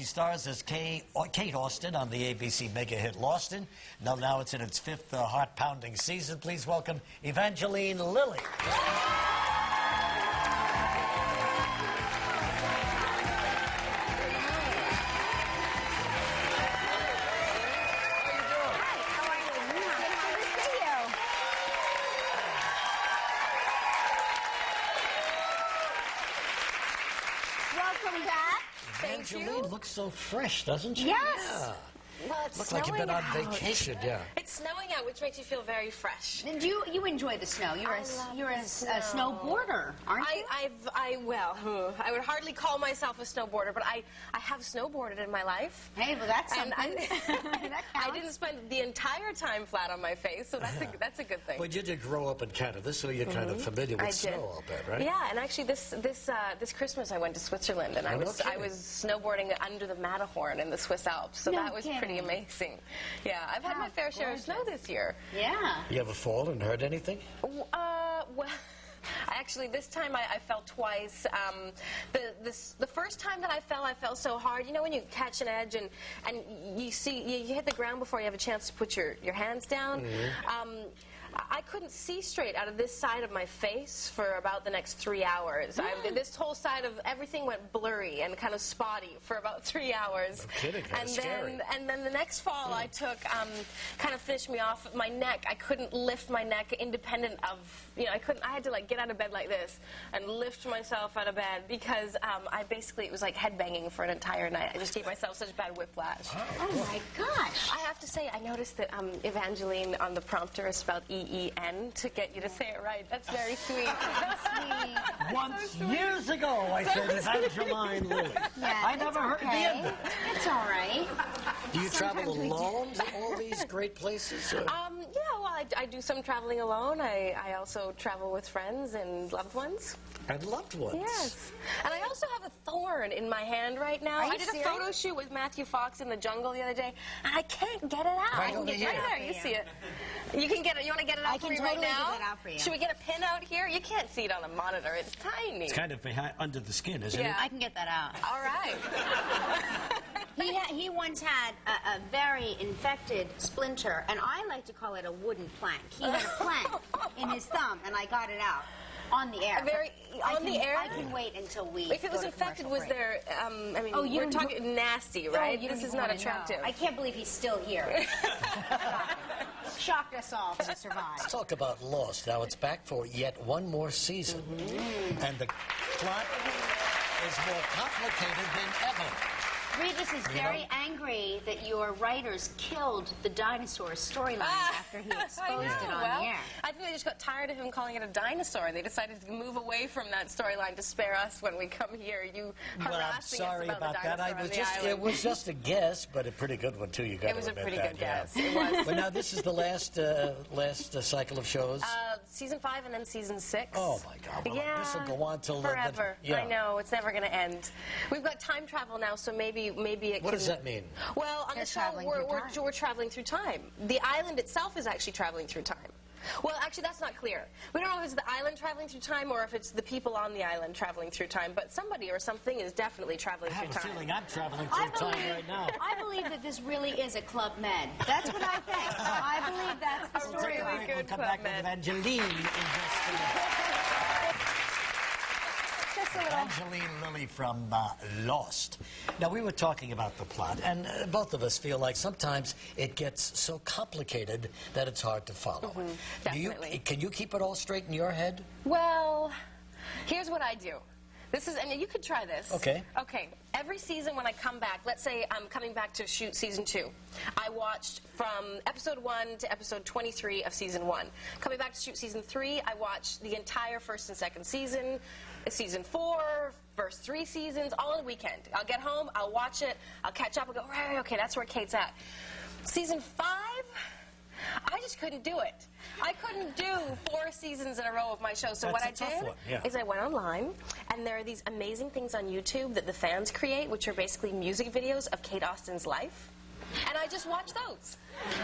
She stars as Kate Austin on the ABC mega hit Lostin'. Now it's in its fifth heart-pounding season. Please welcome Evangeline Lilly. Welcome back. Evangeline looks so fresh, doesn't she? Yes. Yeah. Well, it's looks like you've been on vacation, yeah. It's snowing out, which makes you feel very fresh. And you enjoy the snow. You're a snowboarder, aren't you? I would hardly call myself a snowboarder, but I have snowboarded in my life. Hey, well that's something. I didn't spend the entire time flat on my face, so that's a good thing. But you did grow up in Canada, so you're kind of familiar with snow, I'll bet, right? Yeah, and actually this Christmas I went to Switzerland, and I was snowboarding under the Matterhorn in the Swiss Alps, so that was pretty amazing. Yeah, I've had my fair share of snow this year. Yeah. You ever fall and hurt anything? Well, actually, this time I fell twice. The first time that I fell so hard. You know when you catch an edge and you hit the ground before you have a chance to put your hands down? I couldn't see straight out of this side of my face for about the next 3 hours. This whole side of everything went blurry and kind of spotty for about 3 hours. No kidding, that's scary. And then the next fall I took kind of finished me off. My neck, I couldn't lift my neck independent of, I had to like get out of bed like this and lift myself out of bed because it was like headbanging for an entire night. I just gave myself such bad whiplash. Oh my gosh. I have to say, I noticed that Evangeline on the prompter is spelled E-E-N to get you to say it right. That's very sweet. Once, years ago, I said Evangeline Lilly. Yeah, I never heard the end of it. It's all right. Do you travel alone to all these great places? Yeah, well, I do some traveling alone. I also travel with friends and loved ones. And loved ones? Yes. And I also have a thorn in my hand right now. I did a photo shoot with Matthew Fox in the jungle the other day, and I can't get it out. Right over here. Right there, you see it. You can get it. You want to get it out for me right now? I can totally get it out for you. Should we get a pin out here? You can't see it on the monitor. It's tiny. It's kind of behind, under the skin, isn't it? I can get that out. All right. He once had a very infected splinter, and I like to call it a wooden plank. He had a plank in his thumb, and I got it out on the air. On the air? I can wait until we If it was infected, was there, we're talking nasty, right? This is not attractive. I can't believe he's still here. Shocked us all to survive. Let's talk about Lost. Now it's back for yet one more season. And the plot is more complicated than ever. Regis is very angry that your writers killed the dinosaur storyline after he exposed it on the air. I think they just got tired of him calling it a dinosaur, and they decided to move away from that storyline to spare us when we come here. You harassing us about the dinosaur. It was just a guess, but a pretty good one too. You got to admit that. It was a pretty good guess. It was. But now this is the last cycle of shows. Season 5 and then season 6. Oh my God! Well, this will go on till forever. I know, it's never going to end. We've got time travel now, so maybe it. What does that mean? Well, on the show, we're traveling through time. The island itself is actually traveling through time. Well, actually, that's not clear. We don't know if it's the island traveling through time or if it's the people on the island traveling through time, but somebody or something is definitely traveling through time. I have a feeling I'm traveling through time right now. I believe that this really is a Club Med. That's what I think. I believe that's the story. We'll come back with Evangeline in just a minute. Evangeline Lilly from Lost. Now, we were talking about the plot, and both of us feel like sometimes it gets so complicated that it's hard to follow. Definitely. Can you keep it all straight in your head? Well, here's what I do. And you could try this. Okay. Okay. Every season when I come back, let's say I'm coming back to shoot season 2. I watched from episode 1 to episode 23 of season 1. Coming back to shoot season 3, I watched the entire first and second season, season 4, first 3 seasons, all in a weekend. I'll get home, I'll watch it, I'll catch up, I'll go, right, okay, that's where Kate's at. Season 5, I just couldn't do it. I couldn't do 4 seasons in a row of my show. So what I did is I went online, and there are these amazing things on YouTube that the fans create, which are basically music videos of Kate Austin's life. And I just watch those.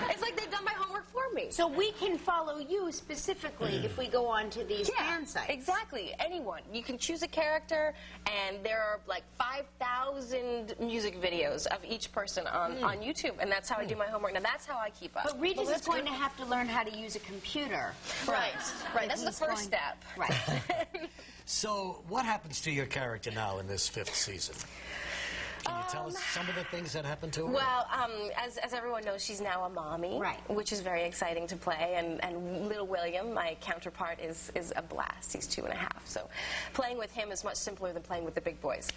It's like they've done my homework for me. So we can follow you specifically if we go on to these fan sites. Exactly. Anyone. You can choose a character, and there are like 5,000 music videos of each person on YouTube, and that's how I do my homework. Now, that's how I keep up. But Regis is going to have to learn how to use a computer. Right. That's the first step. Right. So, what happens to your character now in this 5th season? Can you tell us some of the things that happened to her? Well, as everyone knows, she's now a mommy, right, which is very exciting to play. And little William, my counterpart, is a blast. He's 2.5, so playing with him is much simpler than playing with the big boys.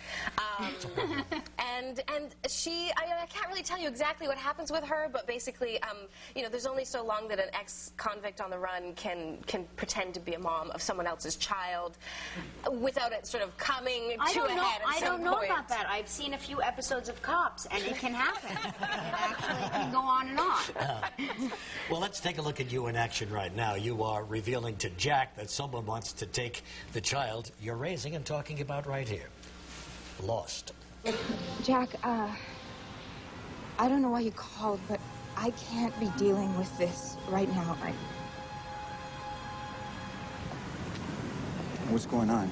And she, I can't really tell you exactly what happens with her, but basically, you know, there's only so long that an ex-convict on the run can pretend to be a mom of someone else's child without it sort of coming to a head at some point. I don't know about that. I've seen a few episodes of Cops, and it can happen. It actually can go on and on. Well, let's take a look at you in action right now. You are revealing to Jack that someone wants to take the child you're raising and talking about right here. Lost. Jack, I don't know why you called, but I can't be dealing with this right now. What's going on?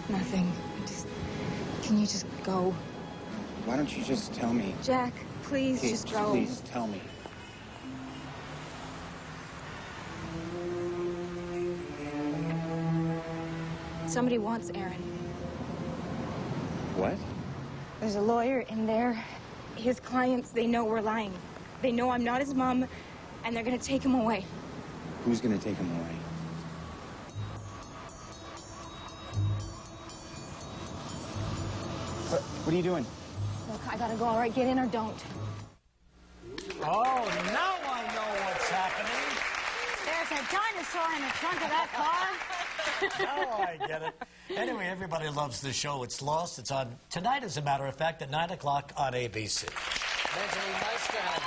Nothing. Can you just go? Why don't you just tell me? Jack, please, Kate, just go. Please tell me. Somebody wants Aaron. What? There's a lawyer in there. His clients, they know we're lying. They know I'm not his mom, and they're gonna take him away. Who's gonna take him away? What are you doing? Look, I gotta go. All right, get in or don't. Oh, now I know what's happening. There's a dinosaur in the trunk of that car. Oh, I get it. Anyway, everybody loves the show. It's Lost. It's on tonight, as a matter of fact, at 9 o'clock on ABC. Evangeline, nice to have you.